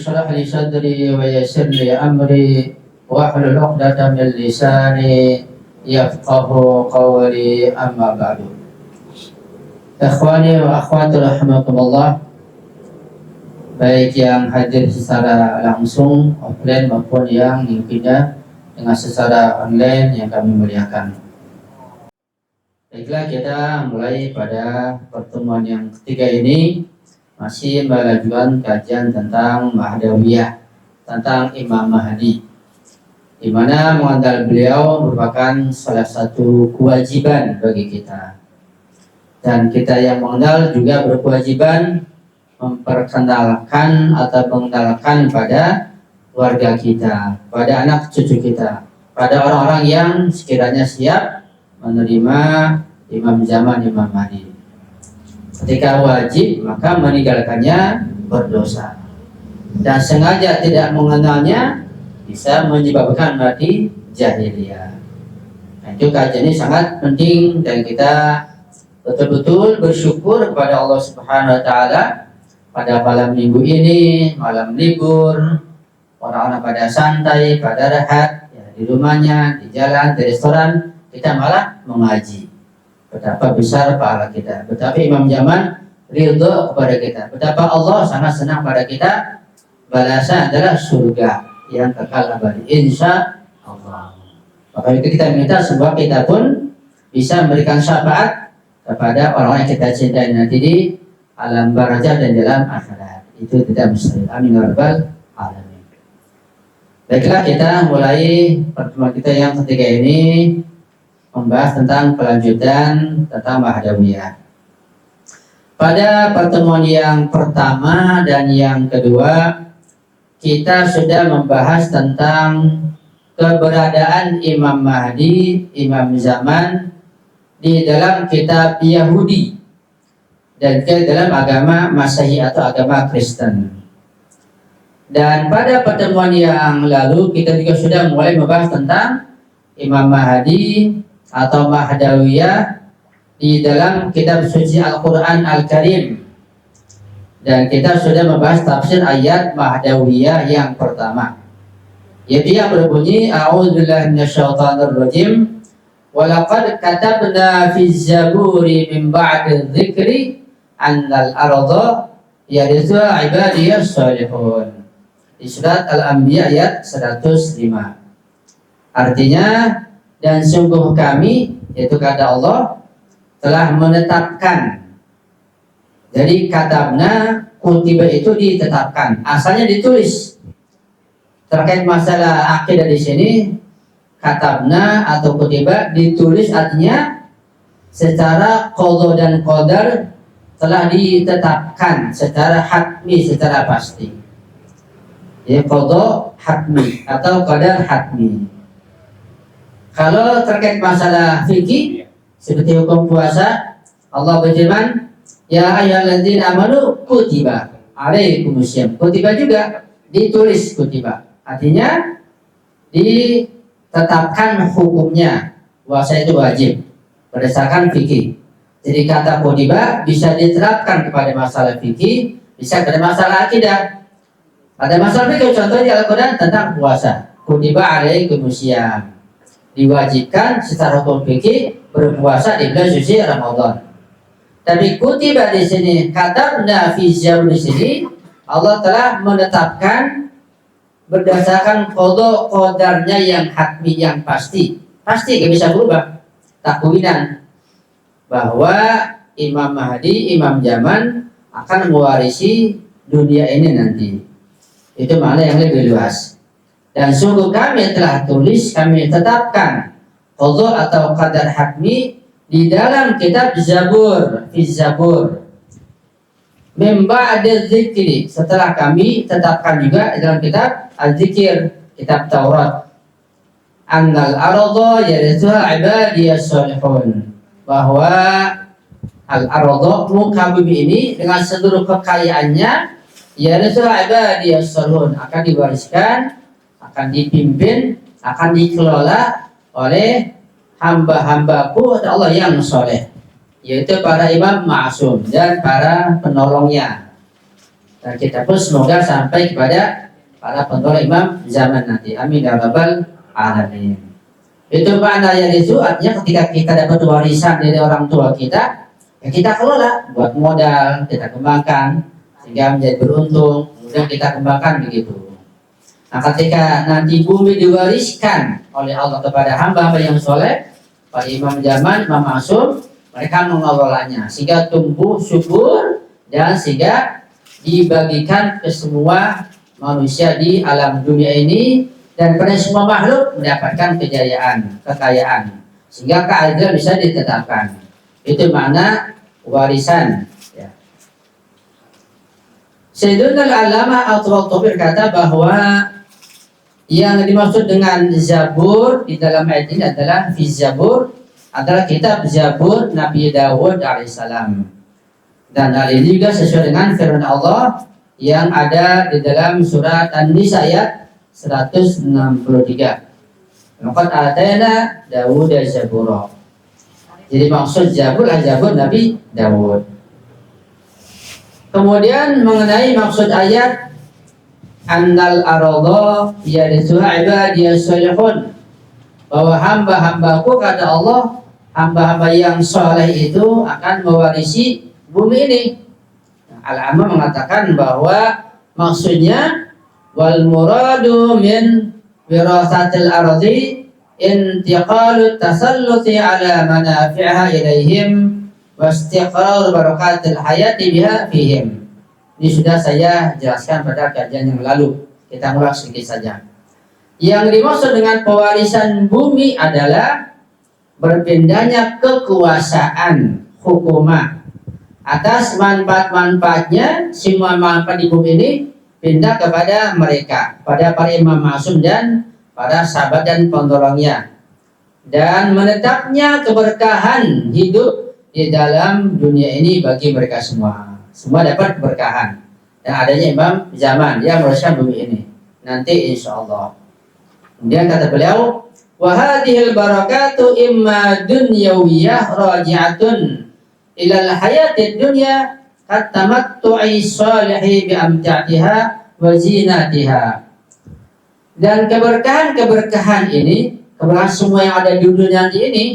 اشرح لي صدري ويسر لي أمري واحلل عقدة من لساني يفقه قولي أما بعد. Ikhwani wa akhwati rahimakumullah, baik yang hadir secara langsung offline maupun yang pindah dengan secara online yang kami muliakan. Baiklah, kita mulai pada pertemuan yang ketiga ini masih melanjutkan kajian tentang Mahdawiyah, tentang Imam Mahdi, di mana mengandal beliau merupakan salah satu kewajiban bagi kita. Dan kita yang mengenal juga berkewajiban memperkenalkan atau mengenalkan pada keluarga kita, pada anak cucu kita, pada orang-orang yang sekiranya siap menerima Imam Zaman, Imam Mahdi. Ketika wajib, maka meninggalkannya berdosa. Dan sengaja tidak mengenalnya bisa menyebabkan mati jahiliyah. Nah, itu kajian ini sangat penting dan kita betul-betul bersyukur kepada Allah Subhanahu wa Ta'ala pada malam minggu ini, malam libur, orang-orang pada santai, pada rehat, ya, di rumahnya, di jalan, di restoran, kita malah mengaji. Betapa besar pahala kita, betapa Imam Zaman ridho kepada kita, betapa Allah sangat senang pada kita. Balasan adalah surga yang kekal abadi, insya Allah. Maka itu kita minta semoga kita pun bisa memberikan syafaat kepada orang yang kita cintai nanti di alam barzah dan dalam akhirat. Itu tidak mustahil. Amin ya rabbal alamin. Baiklah, kita mulai pertemuan kita yang ketiga ini membahas tentang kelanjutan tentang Mahdawiyah. Pada pertemuan yang pertama dan yang kedua kita sudah membahas tentang keberadaan Imam Mahdi, Imam Zaman di dalam kitab Yahudi dan ke dalam agama Masehi atau agama Kristen. Dan pada pertemuan yang lalu kita juga sudah mulai membahas tentang Imam Mahdi atau Mahdawiyah di dalam kitab suci Al-Quran Al-Karim. Dan kita sudah membahas tafsir ayat Mahdawiyah yang pertama, yaitu yang berbunyi A'udzubillahi minasyaitonir rajim. Walaqad katabna fi zaburi min ba'di dzikri annal arda yarithuha ibadiyas salihun. Di surat Al-Anbiya ayat 105. Artinya, dan sungguh kami, yaitu kata Allah, telah menetapkan. Jadi katabna, kutiba itu ditetapkan, asalnya ditulis. Terkait masalah akidah di sini, katabna atau kutiba ditulis artinya secara qadha dan qadar telah ditetapkan secara hatmi, secara pasti. Ya, qadha hatmi atau qadar hatmi. Kalau terkait masalah fikih seperti hukum puasa, Allah berfirman, ya ayyuhalladzina amanu kutiba alaikumusiyam. Kutiba juga ditulis kutiba. Artinya ditetapkan hukumnya, puasa itu wajib berdasarkan fikih. Jadi kata kutiba bisa diterapkan kepada masalah fikih, bisa pada masalah akidah. Pada masalah fikih contohnya Al-Quran tentang puasa, kutiba alaikumusiyam, diwajibkan secara hukum fikih berpuasa di bulan suci Ramadan. Tapi kutiba di sini, katabna fi zabur di sini, Allah telah menetapkan berdasarkan qadha qadarnya yang hatmi, yang pasti, gak bisa berubah, takwinan, bahwa Imam Mahdi, Imam Zaman akan mewarisi dunia ini nanti. Itu makna yang lebih luas. Dan sungguh kami telah tulis, kami tetapkan qadha atau qadar hatmi di dalam kitab Zabur, fi Zabur. Min ba'di dzikri, setelah kami tetapkan juga dalam kitab Al-Dzikir, kitab Taurat. Annal arda yarithuha ibadiyas salihun, bahwa al-arda, muka bumi ini dengan seluruh kekayaannya, yarithuha ibadiyas salihun, akan diwariskan, akan dipimpin, akan dikelola oleh hamba-hambaku Allah yang soleh, yaitu para imam ma'sum dan para penolongnya. Dan kita pun semoga sampai kepada para pendahulu imam zaman nanti. Amin ya rabbal alamin. Itu makna yarisu, artinya ketika kita dapat warisan dari orang tua kita, ya kita kelola, buat modal, kita kembangkan sehingga menjadi beruntung, kemudian kita kembangkan begitu. Nah, ketika nanti bumi diwariskan oleh Allah kepada hamba-hamba yang soleh, para imam zaman, imam ma'sum, mereka mengelolanya sehingga tumbuh subur dan sehingga dibagikan ke semua manusia di alam dunia ini, dan pada semua makhluk mendapatkan kejayaan, kekayaan, sehingga keadilan bisa ditetapkan. Itu makna warisan. Ya. Sayyidina Al-Allamah Al-Tabari berkata bahwa yang dimaksud dengan Zabur di dalam ayat ini adalah fi Zabur adalah kitab Zabur Nabi Dawud alaihissalam. Dan hal ini juga sesuai dengan firman Allah yang ada di dalam surat An-Nisa ayat 163. Laqad atayna Dawud Zabura. Jadi maksud Zabur adalah Zabur Nabi Dawud. Kemudian mengenai maksud ayat annal arada yarithuha ibadiyas salihun, bahwa hamba-hambaku kata Allah, hamba-hamba yang soleh itu akan mewarisi bumi ini. Al-Amma mengatakan bahwa maksudnya wal muradu min wirasatil ardi intiqalut tasalluti ala manafi'ha ilaihim wa istiqrar barakatil hayati biha fihim. Ini sudah saya jelaskan pada kajian yang lalu, kita ulang sedikit saja. Yang dimaksud dengan pewarisan bumi adalah berpindahnya kekuasaan hukumah atas manfaat-manfaatnya. Semua manfaat di bumi ini pindah kepada mereka, pada para imam ma'sum dan para sahabat dan pendorongnya, dan menetapnya keberkahan hidup di dalam dunia ini bagi mereka semua. Semua dapat keberkahan dan adanya imam zaman yang mewariskan bumi ini nanti insya Allah. Kemudian kata beliau, wa hadhil barakatu imma dunyawiyah raji'atun ilal hayatid dunya katamattu'i salihi bi amta'atiha wa zinatiha. Dan keberkahan-keberkahan ini, keberkahan semua yang ada di dunia nanti ini,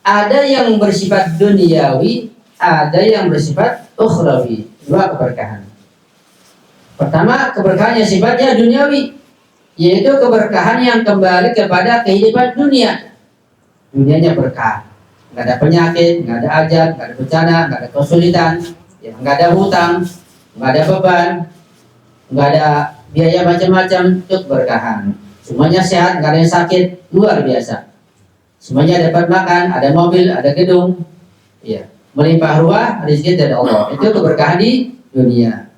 ada yang bersifat duniawi, ada yang bersifat ukhrawi. Dua keberkahan. Pertama, keberkahan yang sifatnya duniawi, yaitu keberkahan yang kembali kepada kehidupan dunia. Dunianya berkah, nggak ada penyakit, nggak ada ajal, nggak ada bencana, nggak ada kesulitan, ya, nggak ada hutang, nggak ada beban, nggak ada biaya macam-macam, itu keberkahan. Semuanya sehat, nggak ada yang sakit, luar biasa. Semuanya dapat makan, ada mobil, ada gedung, ya, melimpah ruah, rezeki dari Allah. Itu keberkahan di dunia.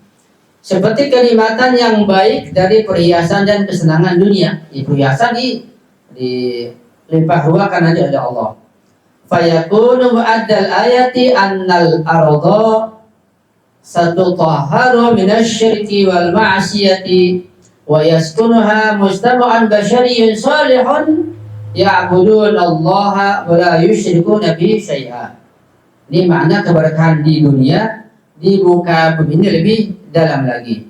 Seperti kenikmatan yang baik dari perhiasan dan kesenangan dunia. Di perhiasan di limpah ruah karena ada Allah. Fayakunu mu'addal ayati annal arda satutahharu minasyirki wal ma'siyati wa yaskunuha mustama'an basyariyyun salihun ya'budun Allah wa la yusyrikuna bihi syai'a. Ini makna keberkahan di dunia, di muka bumi ini lebih dalam lagi.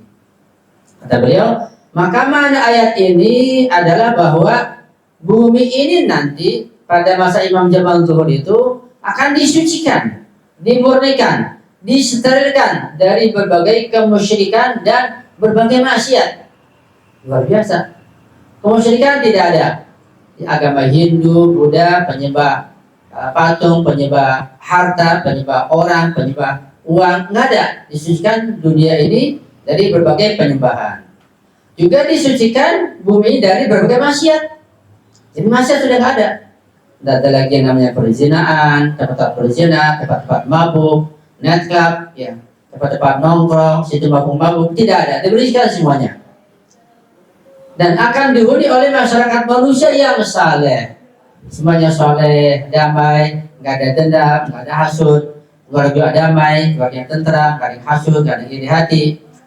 Kata beliau, maka makna ayat ini adalah bahwa bumi ini nanti pada masa Imam Zaman Zuhur itu akan disucikan, dimurnikan, disterilkan dari berbagai kemusyrikan dan berbagai maksiat. Luar biasa. Kemusyrikan tidak ada. Di agama Hindu, Buddha, penyembah patung, penyembah harta, penyembah orang, penyembah uang, nggak ada. Disucikan dunia ini dari berbagai penyembahan. Juga disucikan bumi dari berbagai maksiat. Jadi maksiat sudah nggak ada. Tidak ada lagi yang namanya perzinahan, tempat-tempat berzina, tempat-tempat mabuk, nightclub, ya, tempat-tempat nongkrong, situ mabuk-mabuk, tidak ada. Dibersihkan semuanya. Dan akan dihuni oleh masyarakat manusia yang saleh. Semuanya saleh, damai, nggak ada dendam, nggak ada hasud, keluarga damai, keluarga yang tentram, nggak ada yang hasud, nggak ada yang iri hati,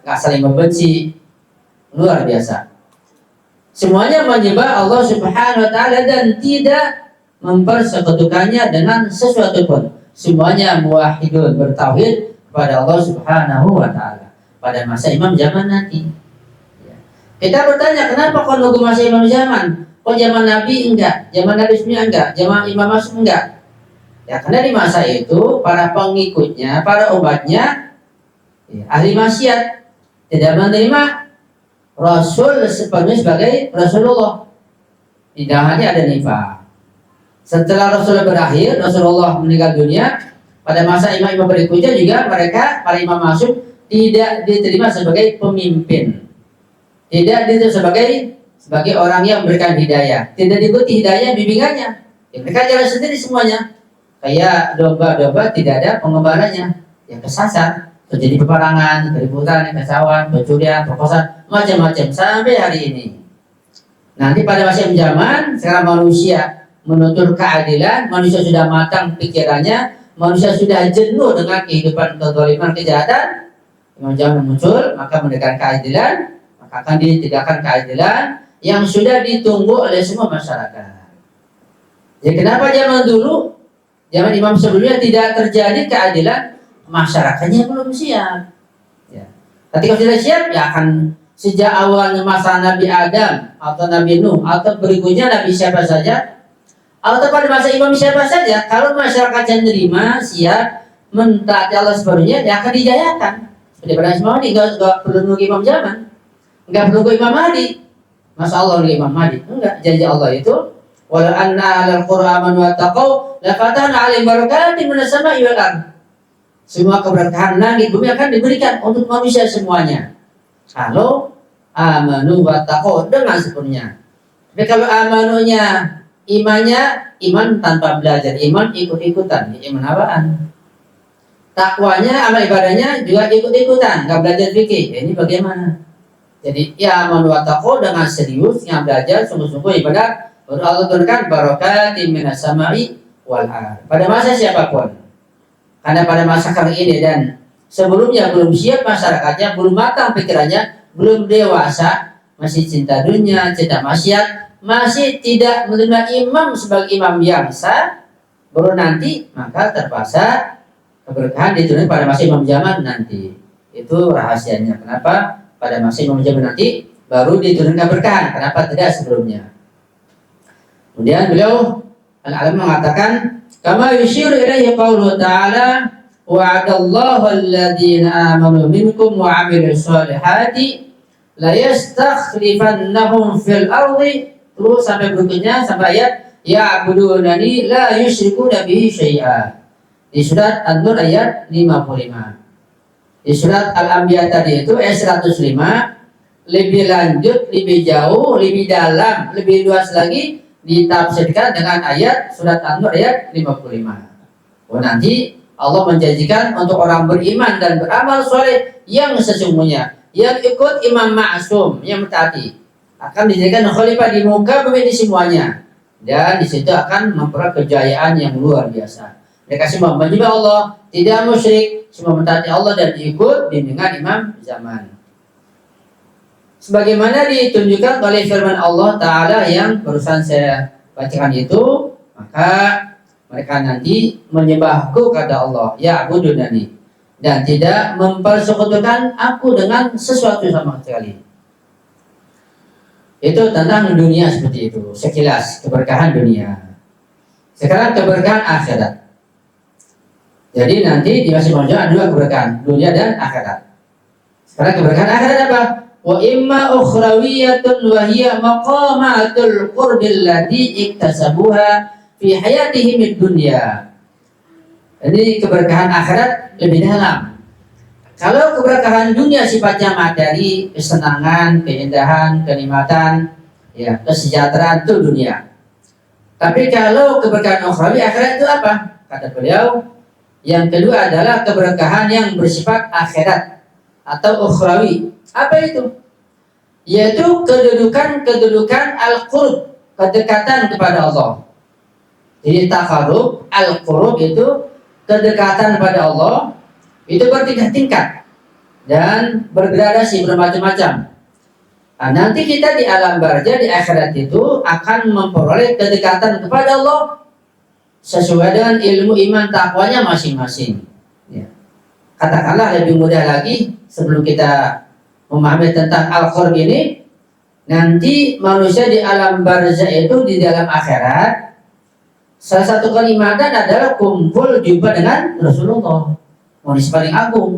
nggak saling membenci. Luar biasa. Semuanya menyembah Allah Subhanahu wa taala dan tidak mempersekutukannya dengan sesuatu pun. Semuanya muwahhidun, bertauhid kepada Allah Subhanahu wa taala. pada masa imam zaman nanti. Ya. Kita bertanya, kenapa kok nunggu masa imam zaman? Kok zaman Nabi enggak? Zaman Nabi sebelumnya enggak? Zaman Imam Masyum enggak? Ya, karena di masa itu para pengikutnya, para umatnya, ya, ahli maksiat, tidak menerima Rasul sepenuhnya sebagai Rasulullah. Di dalamnya ada nifaq. Setelah Rasul berakhir, Rasulullah meninggal dunia, pada masa imam-imam berikutnya juga mereka, para imam masyhur, tidak diterima sebagai pemimpin, tidak diterima sebagai orang yang memberikan hidayah, tidak diikuti hidayah bimbingannya. Ya, mereka jalan sendiri semuanya, kayak domba-domba tidak ada pengembaranya, yang kesasar, terjadi peperangan, keributan, kekacauan, pencurian, perkosaan, macam-macam sampai hari ini. Nanti pada masa zaman sekarang manusia menuntut keadilan, manusia sudah matang pikirannya, manusia sudah jenuh dengan kehidupan kezaliman, kejahatan. Imam zaman muncul, maka menegakkan keadilan, maka akan ditegakkan keadilan yang sudah ditunggu oleh semua masyarakat. Ya, kenapa zaman dulu, zaman imam sebelumnya tidak terjadi keadilan? Masyarakatnya belum siap. Ya. Ketika sudah siap, ya akan sejak awalnya masa Nabi Adam atau Nabi Nuh atau berikutnya Nabi siapa saja, atau pada masa imam siapa saja, kalau masyarakatnya menerima, siap, mentaati Allah sepenuhnya, ya akan dijayakan. Seperti pada Imam Mahdi, nggak perlu nunggu imam zaman, nggak perlu nunggu Imam Mahdi. Masa Allah nunggu Imam Mahdi? Enggak. Janji Allah itu, walau anna alal qura amanu wattaqau lafatahna 'alaihim barakatin minas sama'i wal ardh. Semua keberkahan langit bumi akan diberikan untuk manusia semuanya, kalau amanu wattaqau dengan sepenuhnya. Tapi kalau amanunya, imannya, iman tanpa belajar, iman ikut-ikutan, iman apaan? Takwanya, amal ibadahnya juga ikut-ikutan, nggak belajar fikih. Ini bagaimana? Jadi ya aman wa taqwa dengan serius, dengan belajar sungguh-sungguh ibadah, baru Allah turunkan barakatin minas sama'i wal ardh. Pada masa siapapun, karena pada masa kali ini dan sebelumnya belum siap masyarakatnya, belum matang pikirannya, belum dewasa, masih cinta dunia, cinta maksiat, masih tidak menerima imam sebagai imam yang sah, baru nanti maka terpaksa keberkahan diturunkan pada masa imam zaman nanti. Itu rahasianya. Kenapa pada masa imam zaman nanti baru diturunkan keberkahan? Kenapa tidak sebelumnya? Kemudian beliau Al-Alam mengatakan, kama yushiru ilaihi qauluhu ta'ala wa'adallahu alladhina amanu minkum wa 'amilus solihati la yastakhlifannahum fil ardi. Terus sampai berikutnya sampai ayat ya'budunani la yusyrikuna bihi syai'a. Di surat An-Nur ayat 55. Di surat Al-Anbiya tadi itu ayat 105, lebih lanjut, lebih jauh, lebih dalam, lebih luas lagi ditafsirkan dengan ayat surat An-Nur ayat 55. Oh, nanti Allah menjanjikan untuk orang beriman dan beramal soleh yang sesungguhnya, yang ikut imam ma'sum, yang mentaati, akan dijadikan khalifah di muka bumi ini semuanya, dan di situ akan memperoleh kejayaan yang luar biasa. Mereka semua menyembah Allah, tidak musyrik, semua mentaati Allah dan ikut bimbingan imam zaman. Sebagaimana ditunjukkan oleh firman Allah Ta'ala yang barusan saya bacakan itu, maka mereka nanti menyembahku kata Allah, ya'budunani, dan tidak mempersekutukan aku dengan sesuatu sama sekali. Itu tentang dunia seperti itu, sekilas keberkahan dunia. Sekarang keberkahan akhirat. Jadi nanti di masa manusia ada dua keberkahan, dunia dan akhirat. Sekarang keberkahan akhirat apa? Wa imma ukhrawiyatun wa hiya maqamatul qurbil ladzi iktasabuha fi hayatihim ad-dunya. Jadi keberkahan akhirat lebih dalam. Kalau keberkahan dunia sifatnya materi, kesenangan, keindahan, kenikmatan, ya, kesejahteraan itu dunia. Tapi kalau keberkahan ukhrawi akhirat itu apa? Kata beliau, yang kedua adalah keberkahan yang bersifat akhirat atau ukhrawi. Apa itu? Yaitu kedudukan al-qurb, kedekatan kepada Allah. Jadi taqarrub, al-qurb itu kedekatan kepada Allah, itu bertingkat-tingkat dan bergradasi bermacam-macam. Nah, nanti kita di alam barzah di akhirat itu akan memperoleh kedekatan kepada Allah sesuai dengan ilmu iman takwanya masing-masing. Ya. Katakanlah lebih mudah lagi, sebelum kita memahami tentang al-qurb ini, nanti manusia di alam barzah itu di dalam akhirat, salah satu kenikmatan adalah kumpul jumpa dengan Rasulullah, manusia paling agung,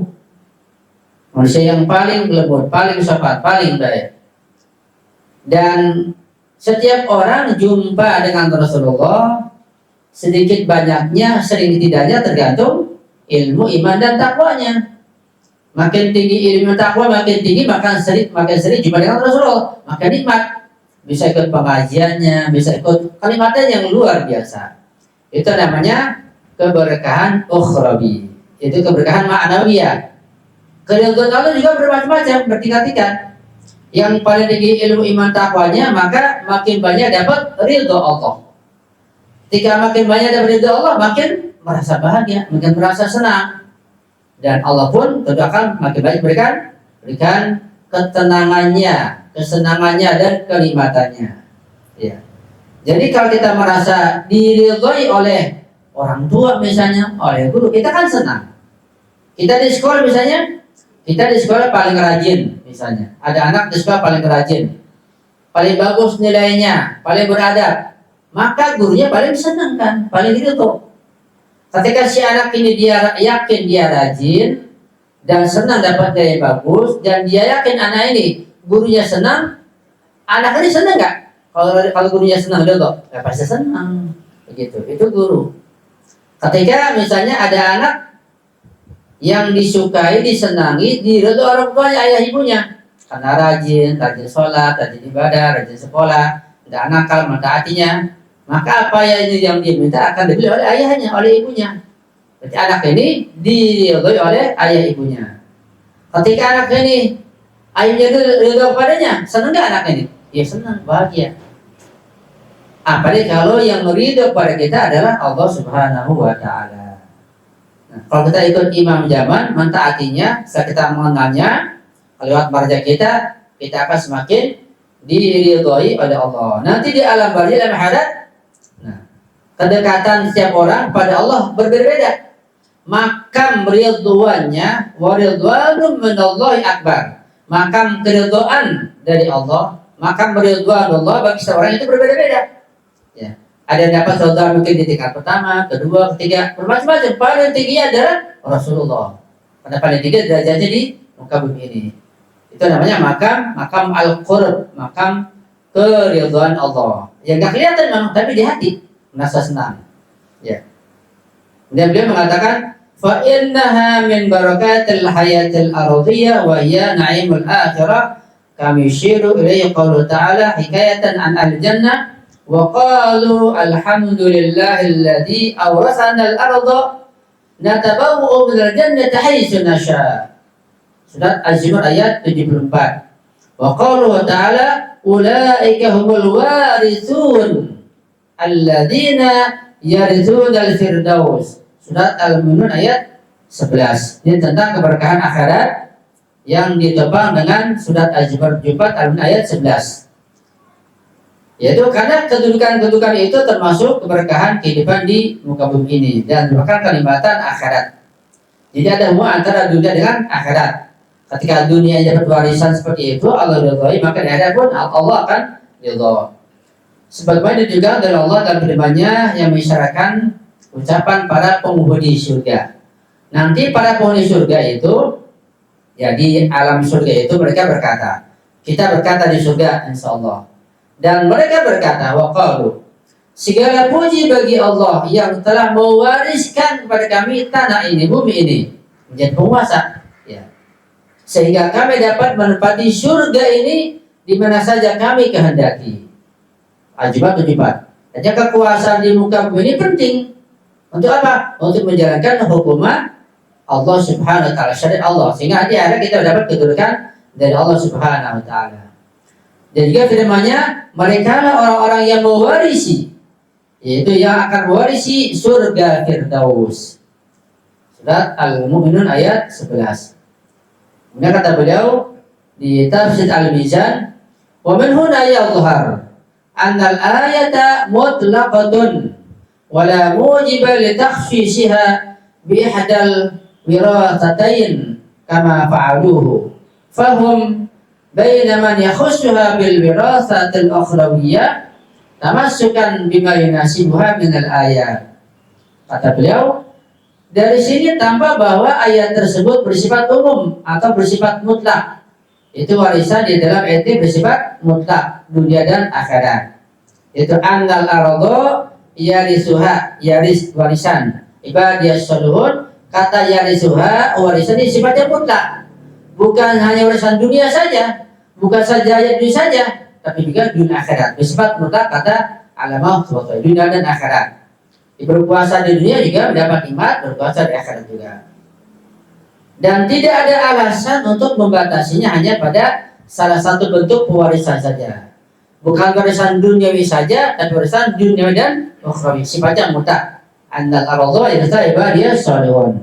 manusia yang paling lembut, paling sopan, paling baik. Dan setiap orang jumpa dengan Rasulullah, sedikit banyaknya, sering tidaknya tergantung ilmu, iman, dan takwanya. Makin tinggi ilmu takwa, makin tinggi makin sering jumpa dengan Rasulullah, makin nikmat. Bisa ikut pengajiannya, bisa ikut kalimatnya yang luar biasa. Itu namanya keberkahan ukhrawi. Itu keberkahan ma'nawiyah. Keridhaan Allah juga bermacam-macam, bertingkat-tingkat. Yang paling tinggi ilmu iman takwanya, maka makin banyak dapat ridho Allah. Ketika makin banyak dapat ridho Allah, makin merasa bahagia, makin merasa senang. Dan Allah pun tentu akan makin banyak berikan ketenangannya, kesenangannya, dan kenikmatannya. Ya. Jadi kalau kita merasa diridhoi oleh orang tua misalnya, oleh guru, kita kan senang. Kita di sekolah misalnya, kita di sekolah paling rajin misalnya. Ada anak di sekolah paling rajin, paling bagus nilainya, paling beradab, maka gurunya paling senang kan, paling ridho. Ketika si anak ini dia yakin dia rajin dan senang dapat nilai bagus, dan dia yakin anak ini gurunya senang, anak ini senang nggak? Kalau gurunya senang dulu, ya pasti senang. Begitu, itu guru. Ketika misalnya ada anak yang disukai, disenangi, diridhoi orang tuanya, ayah ibunya, karena rajin sholat, rajin ibadah, rajin sekolah, tidak nakal, mentaatinya, maka apa yang dia minta akan dibeli oleh ayahnya, oleh ibunya. Berarti anak ini diridhoi oleh ayah ibunya. Ketika anak ini ayahnya ridho kepadanya, senang nggak anak ini? Ya senang, bahagia. Apalagi kalau yang meridho kepada kita adalah Allah Subhanahu wa Ta'ala. Nah, kalau kita ikut imam zaman, mentaatinya, setelah kita mengenalnya, lewat barzah kita akan semakin diridhoi oleh Allah. Nanti di alam barzah, dalam akhirat, kedekatan setiap orang pada Allah berbeda-beda. Makam ridwannya wa ridwanun minallahi akbar. Makam keridhaan dari Allah, makam ridwanullah bagi seorang itu berbeda-beda. Ya. Ada yang dapat ridwan mungkin di tingkat pertama, kedua, ketiga, bermacam-macam. Paling tinggi adalah Rasulullah. Karena paling tinggi derajatnya di muka bumi ini. Itu namanya makam al-qurb, makam keridhaan Allah. Yang nggak kelihatan memang, tapi di hati merasa senang. Ya. Dan beliau mengatakan, fa innaha min barakatil hayatil ardhiyah wa hiya na'imul akhirah, kami syiru ilaihi qaulu ta'ala hikayatan an al-jannah wa qalu alhamdulillahilladzi awrasana al-ardha natabawwa'u minal jannati haitsu nasha. Surat Az-Zumar ayat 74. Wa qalu ta'ala ulaika humul warithun alladzina yarithuna al-firdaus. Surat Al-Mu'minun ayat 11. Ini tentang keberkahan akhirat yang ditopang dengan surat Az-Zumar 4 Al-Mu'minun ayat 11. Yaitu karena kedudukan-kedudukan itu termasuk keberkahan kehidupan di muka bumi ini dan merupakan kenikmatan akhirat. Jadi ada hubungan antara dunia dengan akhirat. Ketika dunia dapat warisan seperti itu, Allah ridhoi, maka di akhirat pun Allah akan ridho. Sebagaimana juga dari Allah dan firman-Nya yang mengisyaratkan ucapan para penghuni surga. Nanti para penghuni surga itu, ya di alam surga itu mereka berkata, kita berkata di surga insya Allah. Dan mereka berkata, waqalu, segala puji bagi Allah yang telah mewariskan kepada kami tanah ini, bumi ini, menjadi penguasa, ya. Sehingga kami dapat menempati surga ini di mana saja kami kehendaki. Al-Jumat 74. Dan kekuasaan di muka bumi ini penting. Untuk apa? Untuk menjalankan hukuman Allah Subhanahu wa Ta'ala, syariat Allah, sehingga nanti ada kita dapat kedudukan dari Allah Subhanahu wa Ta'ala. Dan juga firman-Nya, mereka lah orang-orang yang mewarisi, yaitu yang akan mewarisi surga Firdaus. Surat Al-Mu'minun ayat 11. Kemudian kata beliau di tafsir Al-Mizan, wa min huna yadhhar anna al-ayata mutlaqatun wa la mujiba li takhsisiha bi ihdal wiratatain kama fa'aluhu fahum baina man yakhussuha bil wirasatil ukhrawiyyah tamassukan bima yunasibuha minal ayat. Kata beliau, dari sini tampak bahwa ayat tersebut bersifat umum atau bersifat mutlak. Itu warisan di dalam ayat ini bersifat mutlak, dunia dan akhirat. Itu annal ardo yarisuha, yaris warisan. Ibadiyas sholihun, kata yarisuha warisan ini sifatnya mutlak. Bukan hanya warisan dunia saja, bukan saja ayat dunia saja, tapi juga dunia akhirat. Bersifat mutlak kata alamah subhanahu dunia dan akhirat. Berpuasa di dunia juga mendapat nikmat, berpuasa di akhirat juga. Dan tidak ada alasan untuk membatasinya hanya pada salah satu bentuk pewarisan saja. Bukan warisan duniawi saja, tapi warisan duniawi dan ukhrawi. Sifatnya mutlak. Annal ardo ibadiyas sholihun.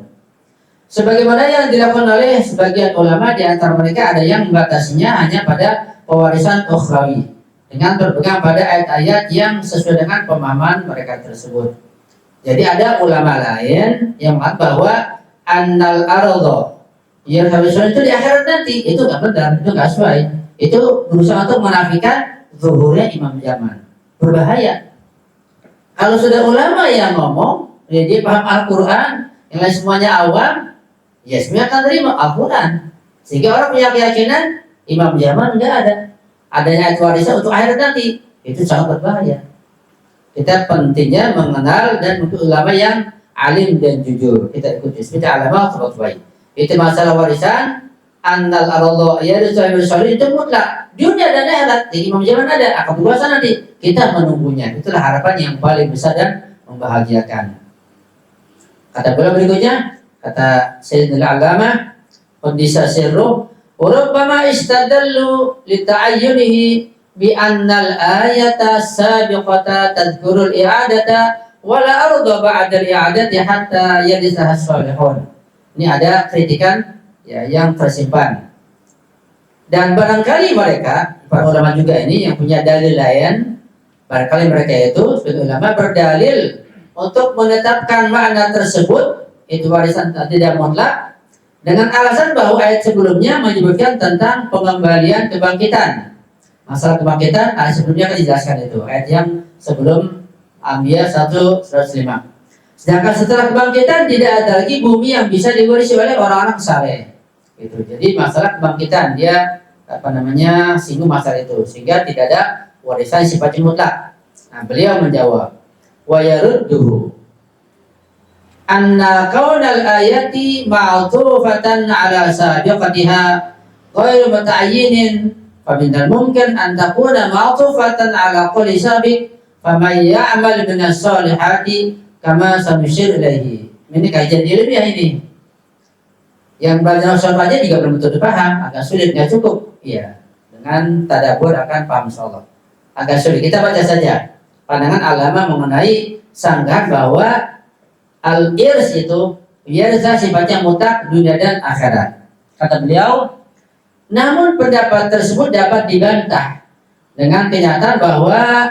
Sebagaimana yang dilakukan oleh sebagian ulama, di antara mereka ada yang membatasinya hanya pada pewarisan ukhrawi dengan berpegang pada ayat-ayat yang sesuai dengan pemahaman mereka tersebut. Jadi ada ulama lain yang mengatakan bahwa annal ardo yang harusnya itu di akhirat nanti, itu nggak benar, itu nggak sesuai. Itu berusaha untuk menafikan zuhurnya Imam Zaman. Berbahaya. Kalau sudah ulama yang ngomong, ya dia paham Al-Quran, yang lain semuanya awam, ya semuanya akan terima Al-Quran. Sehingga orang punya keyakinan Imam Zaman nggak ada. Adanya ayat warisan untuk akhirat nanti, itu sangat berbahaya. Kita pentingnya mengenal dan untuk ulama yang alim dan jujur. Kita ikuti seperti ulama sahabat baik. Itu masalah warisan annal ardo yarisuha itu mutlak dunia dan akhirat. Jadi Imam Zaman ada akan berkuasa nanti. Kita menunggunya. Itulah harapan yang paling besar dan membahagiakan. Kata beliau berikutnya, kata Sayyidina Al-Allamah Qaddisa Sirruh, "Rubbama istadallu li ta'ayyunihi bi annal ayata sabiqata tadhkurul i'adata wala arda ba'da al-i'adati hatta yadisah as-salihun." Ini ada kritikan ya, yang tersimpan. Dan barangkali mereka, para ulama juga ini yang punya dalil lain, barangkali mereka itu sebagai ulama berdalil untuk menetapkan makna tersebut, itu warisan tidak mutlak, dengan alasan bahwa ayat sebelumnya menyebutkan tentang pengembalian kebangkitan. Masalah kebangkitan, ayat sebelumnya akan dijelaskan itu. Ayat yang sebelum Anbiya 105. Sedangkan setelah kebangkitan tidak ada lagi bumi yang bisa diwarisi oleh orang-orang saleh. Gitu. Jadi masalah kebangkitan dia singgung masalah itu, sehingga tidak ada warisan sifatnya mutlak. Nah, beliau menjawab, wa yarudduhu anna kaunal ayati ma'tufatan ala sabiqatiha ghairu muta'ayyinin faminal mungkin an takuna ma'tufatan ala qawli sabiq faman ya'mal minas solihati kama sanusyir ilaihi. Ini kajian ilmiah ini. Yang belajar sahabatnya juga belum betul paham, agak sulit, nggak cukup. Iya, dengan tadabbur akan paham insyaallah. Agak sulit, kita baca saja pandangan ulama mengenai sanggahan bahwa al-irs itu biasa sifatnya mutlak dunia dan akhirat. Kata beliau, namun pendapat tersebut dapat dibantah dengan kenyataan bahwa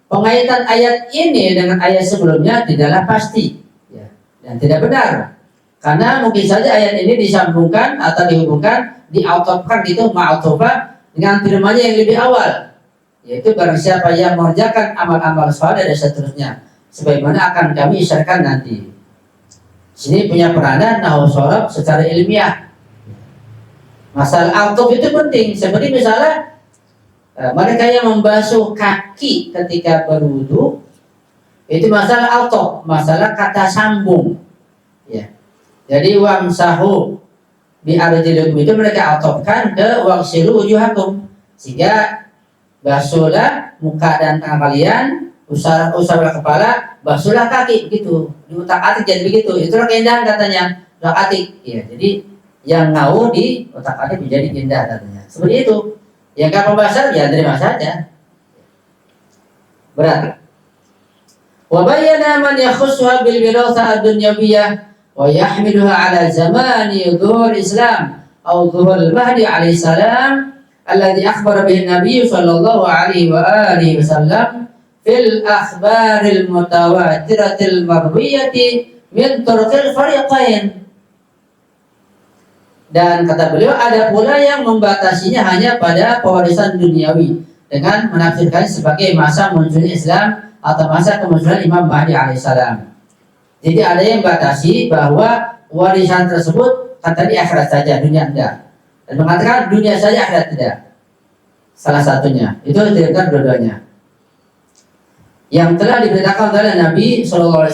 pengaitan ayat ini dengan ayat sebelumnya tidaklah pasti ya, dan tidak benar. Karena mungkin saja ayat ini disambungkan atau dihubungkan, diautofkan gitu, ma'atofah dengan firman-Nya yang lebih awal, yaitu barang siapa yang mengerjakan amal-amal saleh dan seterusnya, sebagaimana akan kami isyaratkan nanti. Sini punya peranan nahwu shorab secara ilmiah. Masalah autof itu penting. Seperti misalnya mereka yang membasuh kaki ketika berwudu, itu masalah autof, masalah kata sambung. Ya. Jadi wamsahu bi arjilikum itu mereka atofkan ke wagsilu wujuhakum, sehingga basuhlah muka dan tangan kalian, usaplah kepala, basuhlah kaki, begitu. Di utak-atik jadi begitu. Itulah keindahan katanya, utak-atik. Ya, jadi yang ngau di utak-atik menjadi indah katanya. Seperti itu. Yang enggak pembahasan ya terima saja. Berat. Wa bayyana man yakhussuha bil wirasah ad-dunyawiyah wa yahmiluha ala zamani dhuhur Islam atau dhuhur Mahdi alaihi salam alladhi akhbara bihi Nabi sallallahu alaihi wa alihi wasallam fil akhbaril mutawatiratil marwiyati min turqil fariqain. Dan kata beliau ada pula yang membatasinya hanya pada pewarisan duniawi dengan menafsirkan sebagai masa munculnya Islam atau masa kemunculan Imam Mahdi alaihissalam. Jadi ada yang batasi bahwa warisan tersebut kata di akhirat saja, dunia tidak. Dan mengatakan dunia saja akhirat tidak. Salah satunya itu diriwayatkan dua-duanya. Yang telah diberitakan oleh Nabi SAW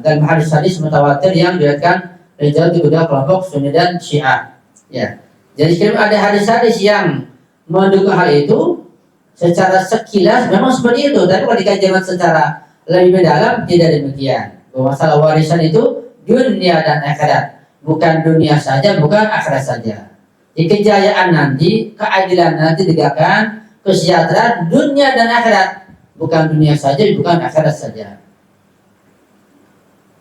dalam hadis-hadis mutawatir yang diriwayatkan dari kedua kelompok Sunni dan Syiah. Ya. Jadi ada hadis-hadis yang mendukung hal itu secara sekilas memang seperti itu, tapi kalau dikaji secara lebih mendalam tidak demikian. Bahwa masalah warisan itu dunia dan akhirat, bukan dunia saja, bukan akhirat saja. Di kejayaan nanti, keadilan nanti ditegakkan, kesejahteraan dunia dan akhirat, bukan dunia saja, bukan akhirat saja.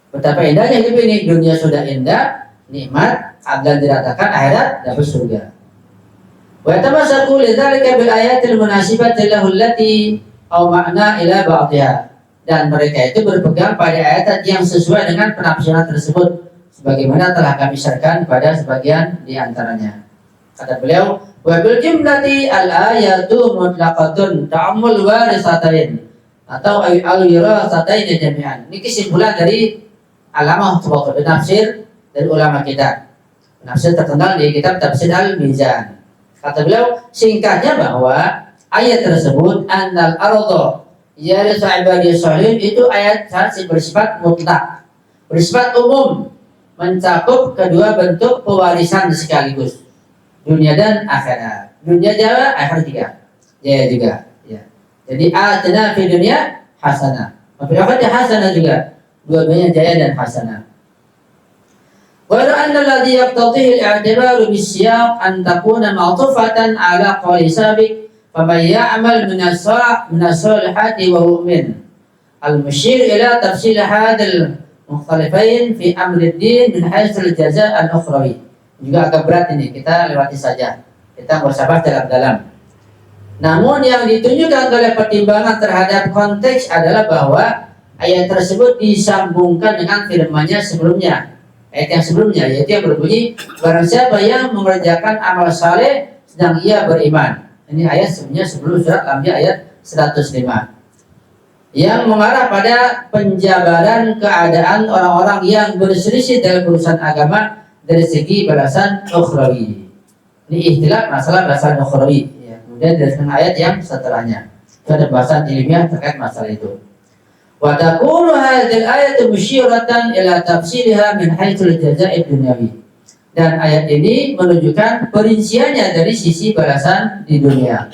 Betapa indahnya hidup ini, dunia sudah indah, nikmat, agar diratakan akhirat dapat surga. Wa tamassaku lidzalika bil ayatil munasibati lahu allati aw ma'na ila ba'dihha. Dan mereka itu berpegang pada ayat yang sesuai dengan penafsiran tersebut sebagaimana telah kami syarahkan pada sebagian di antaranya. Kata beliau, wa bil jumlati al ayatu mutlaqatun ta'ammul warisatain atau al-wirasatain jami'an. Ini kesimpulan dari Alamah Tawakul penafsir dari ulama kita. Penafsir terkenal di kitab Tafsir Al-Mizan. Kata beliau, singkatnya bahwa ayat tersebut annal arda yarisu ibadiyas shalihin itu ayat bersifat mutlak, bersifat umum, mencakup kedua bentuk pewarisan sekaligus, dunia dan akhirat. Dunia Jawa, akhirat juga. Jaya juga. Ya. Jadi atina fi dunia hasanah, fi akhirat hasanah juga. Dua-duanya jaya dan hasanah. Walau anna alladhi yaqtadihi al-i'tibaru bis-siyaq an takuna ma'tufatan ala qawli sabiq faman ya'mal min as-salihati wa mu'min al-mushir ila tafsil hadal mukhtalifain fi amri ad-din min haythu al-jaza' al-ukhrawi. Juga agak berat ini, kita lewati saja. Kita bersabar dalam-dalam. Namun yang ditunjukkan oleh pertimbangan terhadap konteks adalah bahwa ayat tersebut disambungkan dengan firman-Nya sebelumnya. Ayat yang sebelumnya yaitu yang berbunyi barang siapa yang mengerjakan amal saleh sedang ia beriman. Ini ayat sebelumnya sebelum surat Al-Anbiya ayat 105. Yang mengarah pada penjabaran keadaan orang-orang yang berselisih dalam urusan agama dari segi balasan ukhrawi. Ini ikhtilaf masalah balasan ukhrawi. Ya, kemudian dari ayat yang setelahnya itu ada bahasan ilmiah terkait masalah itu. Wa takunu hadhihi al-ayatu musyiratan ila tafsiliha min haitsul jazaa'i dunyawi. Dan ayat ini menunjukkan perinciannya dari sisi balasan di dunia.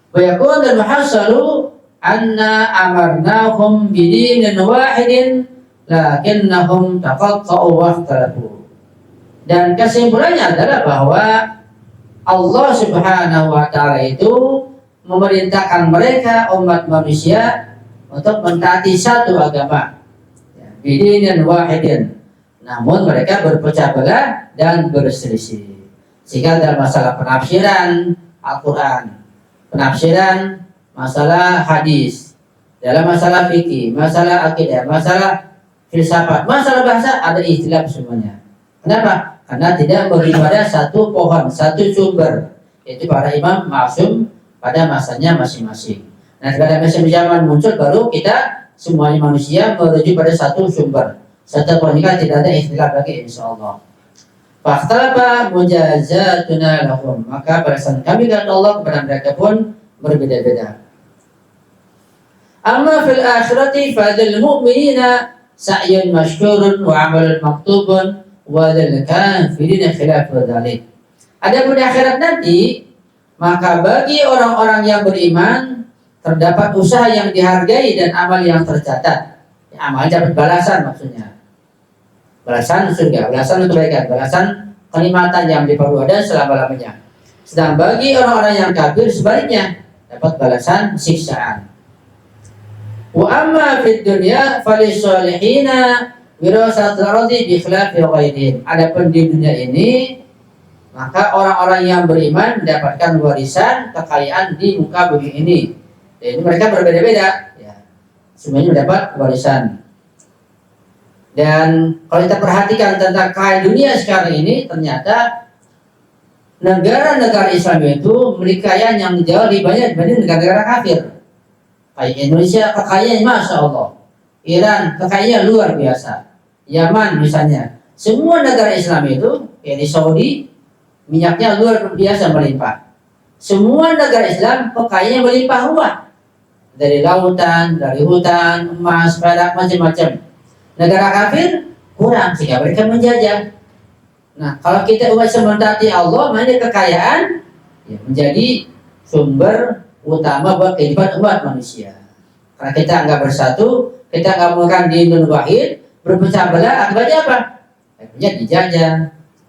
Wa yakun al-muhassalu anna amarnahum bidinin wahidin lakinnahum taqatta'u wa ikhtalafu. Dan kesimpulannya adalah bahwa Allah Subhanahu wa taala itu memerintahkan mereka umat manusia untuk mentaati satu agama, bidinin wahidin. Namun mereka berpecah belah dan berselisih. Sehingga dalam masalah penafsiran Al-Quran, penafsiran masalah hadis, dalam masalah fikih, masalah akidah, masalah filsafat, masalah bahasa ada ikhtilaf semuanya. Kenapa? Karena tidak beribadah satu pohon, satu sumber, yaitu para imam maksum pada masanya masing-masing. Nah, pada masa zaman muncul baru kita semuanya manusia merujuk pada satu sumber. Setelah pernikahan tidak ada ikhtilaf lagi insyaallah. Fakhtalafa mujazatuna lahum, maka balasan kami dari Allah kepada mereka pun berbeda-beda. Amma fil akhirati fadil mu'minina sa'yun mashkurun wa amalun maktubun wa dzal kafirina khilafu dzalik. Adapun di akhirat nanti, maka bagi orang-orang yang beriman terdapat usaha yang dihargai dan amal yang tercatat. Ya, amal dapat balasan maksudnya. Balasan surga, balasan kebaikan, balasan kenikmatan yang diperbuat selama-lamanya. Sedang bagi orang-orang yang kafir sebaliknya dapat balasan siksaan. Wa amma fid dunya falisolihina wirasatul ardi bi khilafi ghairihim. Adapun di dunia ini maka orang-orang yang beriman mendapatkan warisan kekayaan di muka bumi ini. Jadi mereka berbeda-beda, ya. Semuanya mendapat warisan. Dan kalau kita perhatikan tentang kekayaan dunia sekarang ini, ternyata negara-negara Islam itu memiliki kekayaan yang jauh lebih banyak dibanding negara-negara kafir. Kayak Indonesia kekayaan Masya Allah, Iran kekayaan luar biasa, Yaman misalnya. Semua negara Islam itu, di Saudi, minyaknya luar biasa melimpah. Semua negara Islam kekayaannya melimpah ruah, dari lautan, dari hutan, emas, perak, macam-macam. Negara kafir kurang sehingga mereka menjajah. Nah, kalau kita umat sementati Allah, maka kekayaan menjadi sumber utama buat kehidupan umat manusia. Karena kita nggak bersatu, kita nggak menggunakan dinul wahid, berpecah belah, akibatnya apa? Akibatnya dijajah,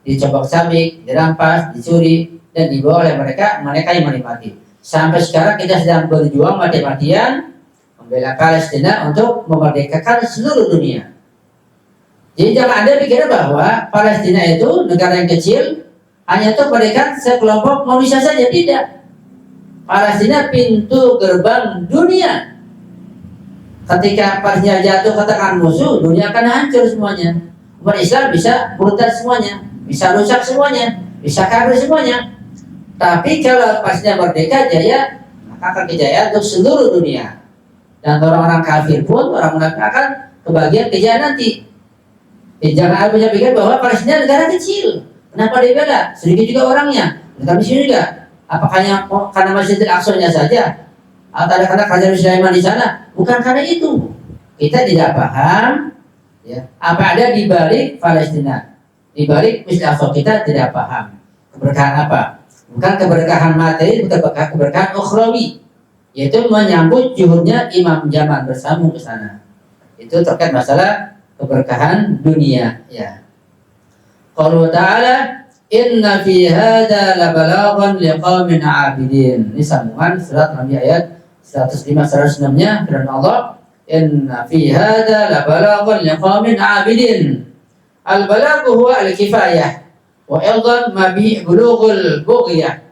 dicobok-cabik, dirampas, dicuri, dan dibawa oleh mereka yang menikmati. Sampai sekarang kita sedang berjuang mati-matian membela Palestina untuk memerdekakan seluruh dunia. Jadi jangan Anda pikir bahwa Palestina itu negara yang kecil hanya untuk memberikan sekelompok manusia saja, tidak. Palestina pintu gerbang dunia. Ketika Palestina jatuh ke tangan musuh, dunia akan hancur semuanya. Umat Islam bisa murtad semuanya, bisa rusak semuanya, bisa kafir semuanya. Tapi kalau Palestina merdeka jaya, maka akan kejayaan untuk seluruh dunia. Dan orang-orang kafir pun, orang munafik akan kebagian kejayaan nanti. Jangan punya pikir bahwa Palestina negara kecil. Kenapa dibela? Sedikit juga orangnya. Negara miskin juga. Apakah karena Masjidil Aqsa-nya saja? Atau ada karena Kerajaan Sulaiman di sana? Bukan karena itu. Kita tidak paham apa ada di balik Palestina. Di balik Masjidil Aqsa kita tidak paham. Keberkahan apa? Bukan keberkahan materi, bukan keberkahan ukhrawi. Yaitu menyambut juhurnya Imam Jamal bersambung ke sana. Itu terkait masalah keberkahan dunia, ya. Qalu ta'ala inna fi hadza la balaghan liqaumin 'abidin. Ini sambungan surat Nabi ayat 105-106-nya firman Allah, inna fi hadza la balaghan liqaumin 'abidin. Al balaghu huwa al kifayah wa aidan ma bi bulughul bughyah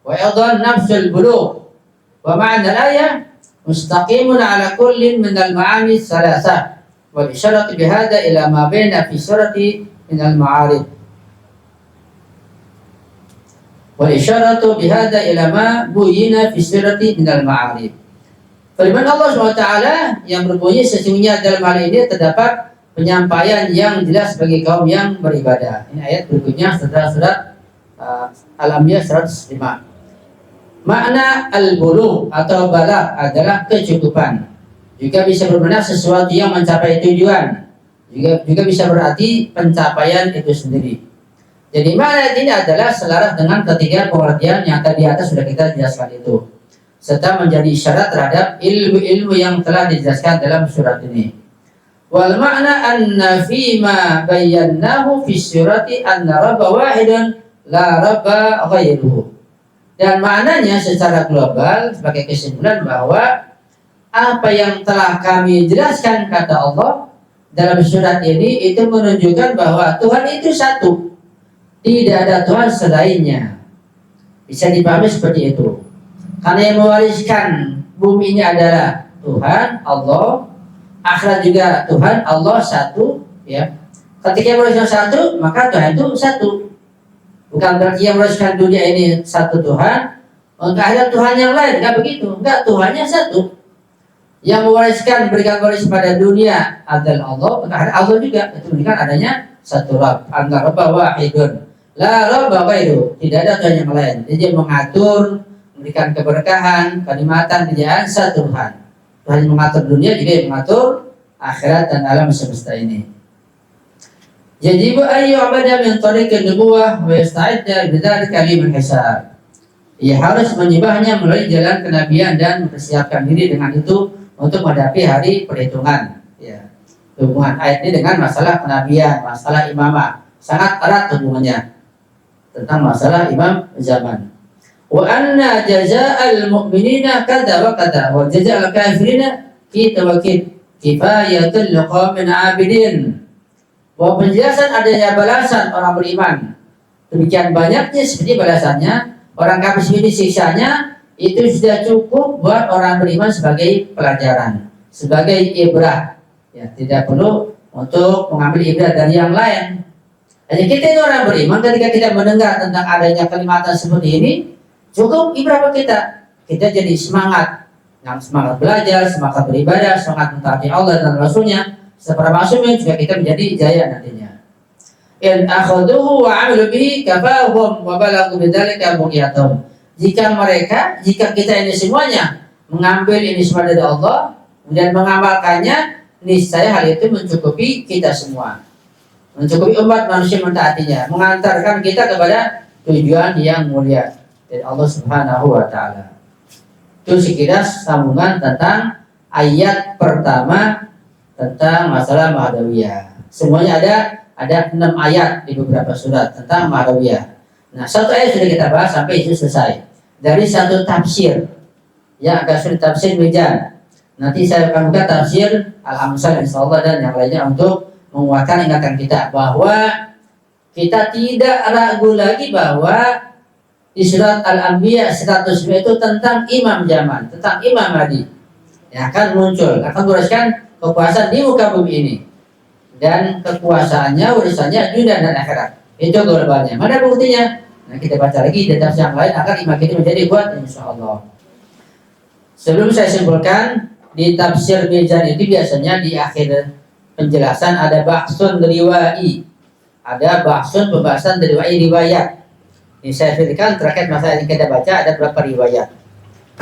wa aidan nafsul bulugh. Wa ma'na al-ayah mustaqimun 'ala kullin min al-ma'ani thalatha. Wal isyarat bihada ila ma baina fi surati min al-ma'arij. Wal isyarat bihada ila ma buyina fi surati min al-ma'arij. Firman Allah SWT yang berbunyi sesungguhnya dalam hal ini terdapat penyampaian yang jelas bagi kaum yang beribadah. Ini ayat berikutnya setelah surat Al-Anbiya 105. Makna al-bulugh atau balagh adalah kecukupan. Juga bisa bermakna sesuatu yang mencapai tujuan. Juga bisa berarti pencapaian itu sendiri. Jadi makna ini adalah selaras dengan ketiga pengertian yang tadi atas sudah kita jelaskan itu, serta menjadi syarat terhadap ilmu-ilmu yang telah dijelaskan dalam surat ini. Wal makna anna fima bayyannahu fi surati anna rabba wahidun la rabba ghairuhu. Dan maknanya secara global sebagai kesimpulan bahwa apa yang telah kami jelaskan kata Allah dalam surat ini itu menunjukkan bahwa Tuhan itu satu, tidak ada Tuhan selainnya. Bisa dipahami seperti itu. Karena yang mewariskan bumi ini adalah Tuhan Allah, akhirat juga Tuhan Allah satu, ya. Ketika mewariskan satu, maka Tuhan itu satu. Bukan berarti yang mewariskan dunia ini satu Tuhan, untuk akhirat Tuhan yang lain, enggak begitu. Enggak, Tuhannya satu. Yang mewariskan, berikan waris pada dunia adalah Allah, maka Allah juga itu menunjukkan adanya satu Rabb. Anta Rabba wahidun la Rabba ghairu, tidak ada Tuhan yang lain. Dia mengatur, memberikan keberkahan, kenikmatan, kejayaan satu Tuhan. Tuhan yang mengatur dunia juga yang mengatur akhirat dan alam semesta ini. Jadi ayyu abada min tariqin nubuwah wa yasta'idda bidzalika liman hisab. Ia harus menyembahnya melalui jalan kenabian dan mempersiapkan diri dengan itu untuk menghadapi hari perhitungan. Ya. Hubungan ayat ini dengan masalah kenabian, masalah imamah sangat erat hubungannya tentang masalah imam zaman. Wa anna jazaa'al mu'minina kadza wa kadza wa jazaa'al kafirina kita wa kifayatul liqaumin 'abidin. Bahwa penjelasan adanya balasan orang beriman demikian banyaknya seperti balasannya orang kafir seperti siksanya, itu sudah cukup buat orang beriman sebagai pelajaran, sebagai ibrah. Ya, tidak perlu untuk mengambil ibrah dari yang lain. Hanya kita ini orang beriman, ketika kita mendengar tentang adanya kelimatan seperti ini, cukup ibrah kita. Kita jadi semangat, semangat belajar, semangat beribadah, semangat mentaati Allah dan Rasulnya. Seperti maksudnya juga kita menjadi jaya nantinya. In akhaduhu wa amilu bihi kafahum wa balagu bidzalika bughyatum. Jika kita ini semuanya mengambil ini semua dari Allah dan mengamalkannya, niscaya hal itu mencukupi kita semua, mencukupi umat manusia mentaatinya, mengantarkan kita kepada tujuan yang mulia dari Allah Subhanahu wa taala. Itu sekilas sambungan tentang ayat pertama tentang masalah Mahdawiyah. Semuanya ada 6 ayat di beberapa surat tentang Mahdawiyah. Nah, satu ayat sudah kita bahas sampai itu selesai. Dari satu tafsir yang agak sulit, tafsir Mizan. Nanti saya akan buka tafsir Al-Amsal insyaallah dan yang lainnya untuk menguatkan ingatan kita bahwa kita tidak ragu lagi bahwa di surat Al-Anbiya 109 itu tentang imam zaman, tentang Imam Mahdi yang akan muncul, akan meneruskan kekuasaan di muka bumi ini, dan kekuasaannya urusannya dunia dan akhirat. Itu globalnya. Mana buktinya? Nah, kita baca lagi di tafsir yang lain agar iman kita menjadi kuat insyaallah. Sebelum saya simpulkan, di tafsir Mizan itu biasanya di akhir penjelasan ada bahsun riwai, ada bahsun pembahasan riwayat. Ini saya firman terkait masalah yang kita baca ada berapa riwayat.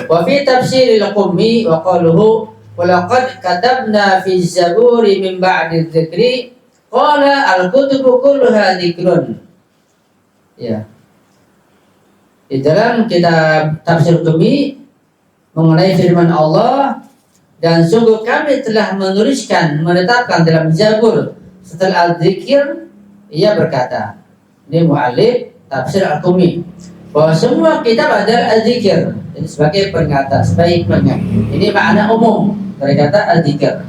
Wa fi tafsiril Qummi wa qaluhu wa laqad katabna fi zaburi min ba'di dzikri qala al-kutubu kulluha dzikrun. Ya. Di dalam kitab tafsir Qummi mengenai firman Allah, dan sungguh kami telah menuliskan, menetapkan dalam Zabur setelah al-dzikir, ia berkata, ini mu'allif tafsir Al-Qummi, bahwa semua kitab adalah al-dzikir. Jadi sebagai peringatan, sebagai peringatan. Ini makna umum dari kata al-dzikir.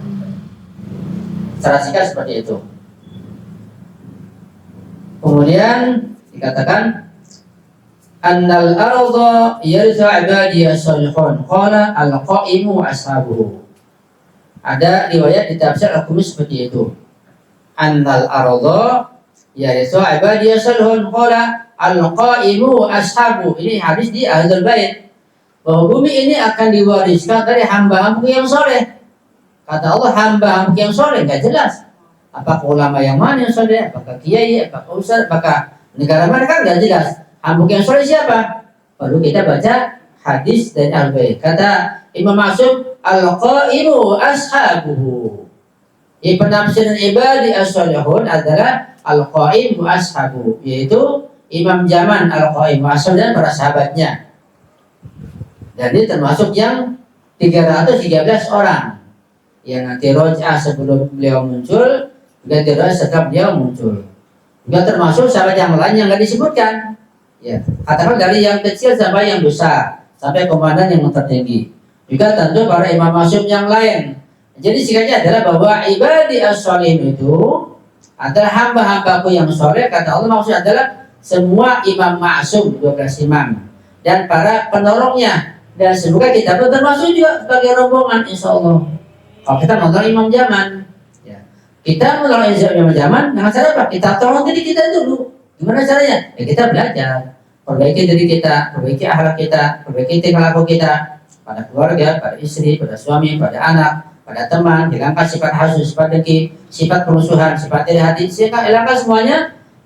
Secara singkat seperti itu. Kemudian dikatakan annal arda yarithu ibadiy as-salihun qala al-qaimu ashabuhu. Ada riwayat di tafsir Al-Qummi seperti itu. Annal arda yarithu ibadiy as-salihun qala al-qaimu ashabu. Ini hadis di Ahlul Bait, bahwa bumi ini akan diwariskan dari hamba-hamba yang soleh. Kata Allah hamba-hamba yang soleh, nggak jelas apakah ulama yang mana yang soleh, apakah kiai, apakah ustaz, apakah negara mana, kan nggak jelas. Hamba yang soleh siapa? Baru kita baca hadis dari Al-Bait. Kata Imam Ma'sum, al-qaimu ashabuhu. Penafsiran ibadi as-salihun adalah al-qaimu ashabuhu, yaitu imam zaman al-qaim asal dan para sahabatnya. Jadi termasuk yang 313 orang yang nanti roj'ah sebelum beliau muncul, ganti roj'ah setelah beliau muncul. Juga termasuk sahabat yang lain yang nggak disebutkan. Ya, katakan dari yang kecil sampai yang besar, sampai komandan yang tertinggi. Juga tentu para imam masyhur yang lain. Jadi singkatnya adalah bahwa ibadi as-sholihin itu adalah hamba-hambaku yang soleh. Kata Allah maksudnya adalah semua imam ma'sum, 12 imam, dan para penolongnya. Dan semoga kita pun termasuk juga sebagai rombongan insyaallah. Kalau kita nonton imam zaman, ya, kita menolong imam zaman dengan cara apa? Kita tolong diri kita dulu. Gimana caranya? Ya kita belajar, perbaiki diri kita, perbaiki akhlak kita, perbaiki tingkah laku kita pada keluarga, pada istri, pada suami, pada anak, pada teman. Hilangkan sifat hasud, sifat dengki, sifat permusuhan, sifat iri hati. Sehingga hilangkan semuanya.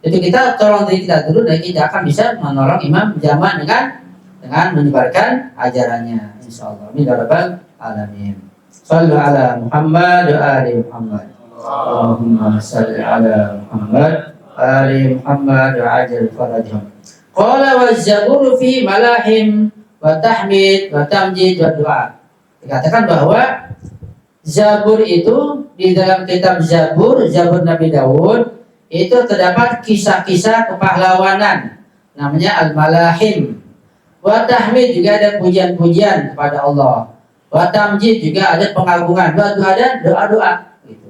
Itu kita tolong diri kita dulu, dan kita akan bisa menolong imam zaman dengan menyebarkan ajarannya insyaallah. Amin ya rabbal alamin. Shallu ala Muhammad wa ali Muhammad. Allahumma shalli ala Muhammad ali Muhammad wa ajil farajhum. Qala wa zaburu fi malahim wa tahmid wa tamjid wa doa. Dikatakan bahwa Zabur itu di dalam kitab Zabur Nabi Daud itu terdapat kisah-kisah kepahlawanan, namanya al-malahim. Wa tahmid juga ada pujian-pujian kepada Allah. Wa tamjid juga ada pengagungan. Doa-doa dan doa-doa gitu.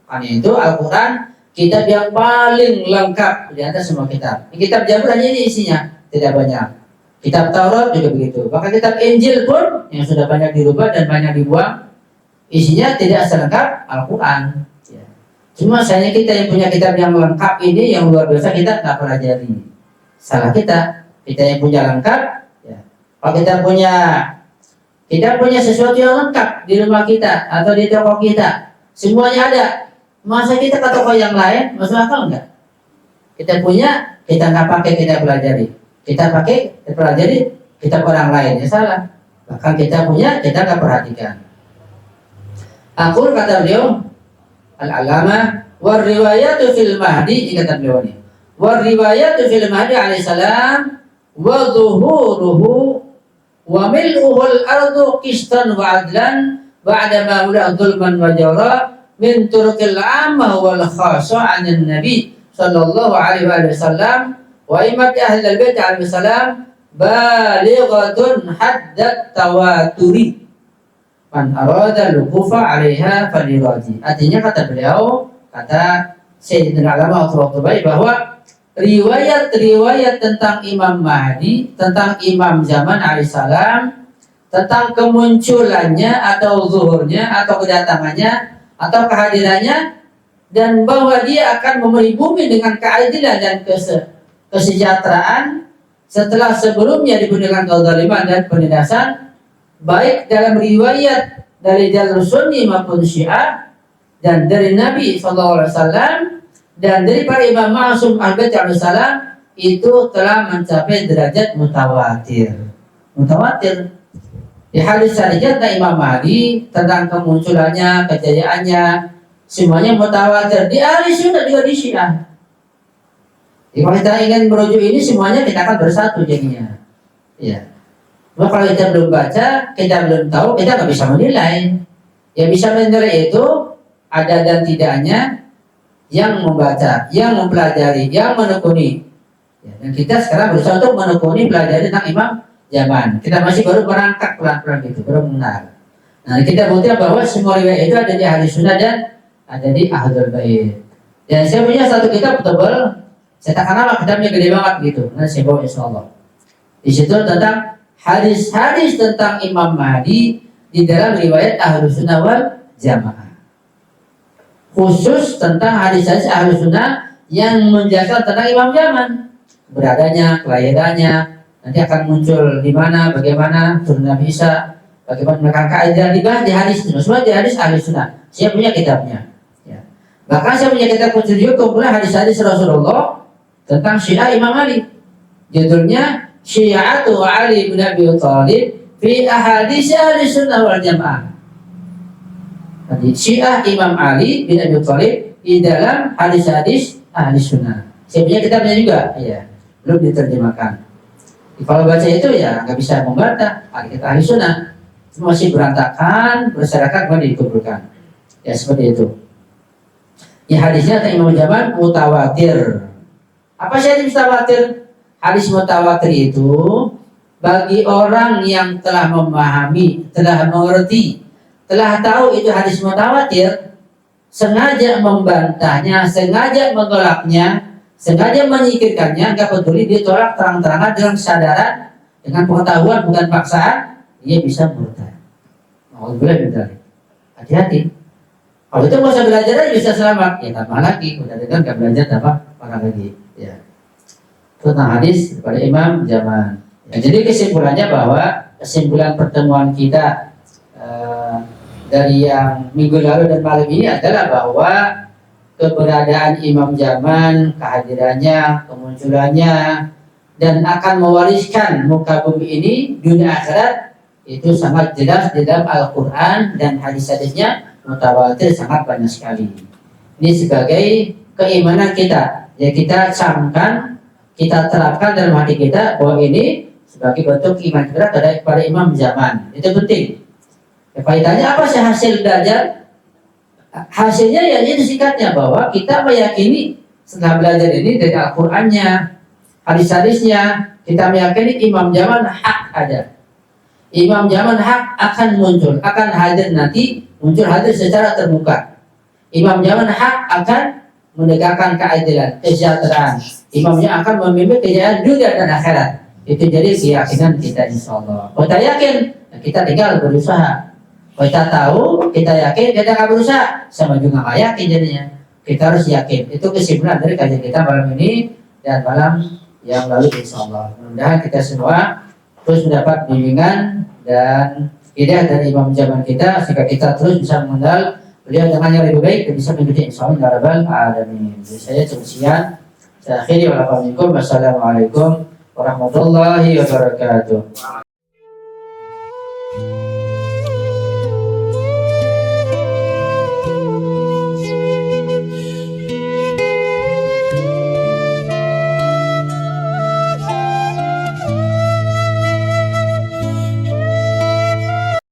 Karena itu Al-Qur'an kitab yang paling lengkap di antara semua kitab. Di kitab Zabur hanya ini isinya, tidak banyak. Kitab Taurat juga begitu. Bahkan kitab Injil pun yang sudah banyak dirubah dan banyak dibuang, isinya tidak selengkap Al-Qur'an. Ya. Cuma sayangnya kita yang punya kitab yang lengkap ini yang luar biasa kita nggak pelajari. Salah kita yang punya lengkap. Ya. Kalau kita punya sesuatu yang lengkap di rumah kita atau di toko kita, semuanya ada. Masa kita ke toko yang lain, masuk akal enggak? Kita punya, kita nggak pakai, kita pelajari. Kita pakai, kita pelajari, kita orang lain, ya salah. Bahkan kita punya, kita nggak perhatikan. Aku kata beliau, al-alama war-riwayatu fil mahdi, ini kata beliau ini. War-riwayatu fil mahdi alaihissalam wa zuhuruhu wa mil'uhul ardu qistan wa adlan ba'da ma ula zulman wa jawra min turqil amma wal khasa 'anil nabi sallallahu alaihi wasallam wa imati ahli al-bait alaihi salam balighatun haddat tawaturi man arada lukufa 'alaiha faliraji. Artinya kata beliau, kata Sayyidina Alama Al-Qurtubi bahwa riwayat-riwayat tentang Imam Mahdi, tentang Imam zaman alaihissalam, tentang kemunculannya atau zuhurnya atau kedatangannya atau kehadirannya, dan bahwa dia akan memenuhi bumi dengan keadilan dan kesejahteraan setelah sebelumnya dipenuhi dengan kezaliman dan penindasan, baik dalam riwayat dari jalur sunni maupun syiah, dan dari Nabi SAW dan dari para imam ma'sum al-bait alaihissalam, itu telah mencapai derajat mutawatir. Mutawatir. Di hadis syariat tentang Imam Mahdi, tentang kemunculannya, kejayaannya, semuanya mutawatir. Di ahli sunnah juga di syiah. Kalau kita ingin merujuk ini semuanya, kita akan bersatu jadinya. Ya. Nah, kalau kita belum baca, kita belum tahu, kita nggak bisa menilai. Yang bisa menilai itu ada dan tidaknya yang membaca, yang mempelajari, yang menekuni. Ya, dan kita sekarang berusaha untuk menekuni, pelajari tentang Imam zaman. Kita masih baru merangkak pelan-pelan gitu, baru mengenal. Nah, kita buktikan bahwa semua riwayat itu ada di ahli sunnah dan ada di ahlul bait. Dan saya punya satu kitab tebal, saya tak kenal kitabnya gede banget gitu. Nanti saya bawa insyaallah. Di situ tentang hadis-hadis tentang Imam Mahdi di dalam riwayat ahli sunnah wal jamaah. Khusus tentang hadis-hadis ahli sunnah yang menjelaskan tentang Imam zaman, beradanya, kelahirannya, nanti akan muncul di mana, bagaimana turun Nabi Isa, bagaimana mereka kaidah, dibahas di hadis itu, semua di hadis ahli sunnah. Saya punya kitabnya. Ya. Bahkan saya punya kitab khusus juga kumpulan hadis-hadis Rasulullah tentang Syiah Imam Ali. Judulnya Syiatu Ali bin Abi Thalib fi ahadits ahli sunnah wal jamaah. Jadi Syiah Imam Ali bin Abi Thalib di dalam hadis-hadis ahli sunnah. Saya punya kitabnya juga, ya, belum diterjemahkan. Kalau baca itu ya nggak bisa membantah kita ahli sunnah, masih berantakan, berserakan, kemudian dikumpulkan. Ya seperti itu. Ya hadisnya tentang Imam zaman mutawatir. Apa sih hadis mutawatir? Hadis mutawatir itu bagi orang yang telah memahami, telah mengerti, telah tahu itu hadis mutawatir, sengaja membantahnya, sengaja menolaknya, sengaja menyingkirkannya, nggak peduli, dia tolak terang-terangan dengan kesadaran, dengan pengetahuan bukan paksaan, dia bisa murtad. Alhamdulillah benar. Hati-hati. Kalau itu masa belajar aja bisa selamat, ya tambah lagi. Udah dengar nggak belajar tambah parah lagi. Ya. Itu tentang hadis pada Imam zaman. Ya, jadi kesimpulannya bahwa kesimpulan pertemuan kita dari yang minggu lalu dan malam ini adalah bahwa keberadaan Imam zaman, kehadirannya, kemunculannya, dan akan mewariskan muka bumi ini dunia akhirat itu sangat jelas di dalam Al-Quran, dan hadis-hadisnya mutawatir sangat banyak sekali. Ini sebagai keimanan kita, ya kita camkan, kita terapkan dalam hati kita bahwa ini sebagai bentuk iman kita kepada Imam zaman. Itu penting. Ya, faedahnya apa sih hasil belajar? Hasilnya ya itu singkatnya bahwa kita meyakini setelah belajar ini dari Al-Qurannya, hadis-hadisnya, kita meyakini Imam zaman hak ada. Imam zaman hak akan muncul, akan hadir nanti, muncul hadir secara terbuka. Imam zaman hak akan menegakkan keadilan, kesejahteraan. Imamnya akan memimpin kejayaan dunia dan akhirat. Itu jadi keyakinan kita insyaallah. Kita yakin, kita tinggal berusaha. Kita tahu, kita yakin, kita nggak berusaha, sama juga nggak yakin jadinya. kita harus yakin. Itu kesimpulan dari kajian kita malam ini dan malam yang lalu insyaallah. Mudah-mudahan kita semua terus mendapat bimbingan dan hidayah dari imam zaman kita sehingga kita terus bisa mengenal beliau dengan yang lebih baik dan bisa mengikuti insyaallah ya rabbal alamin. Jadi saya cukup sekian. Saya akhiri. Wassalamualaikum warahmatullahi wabarakatuh.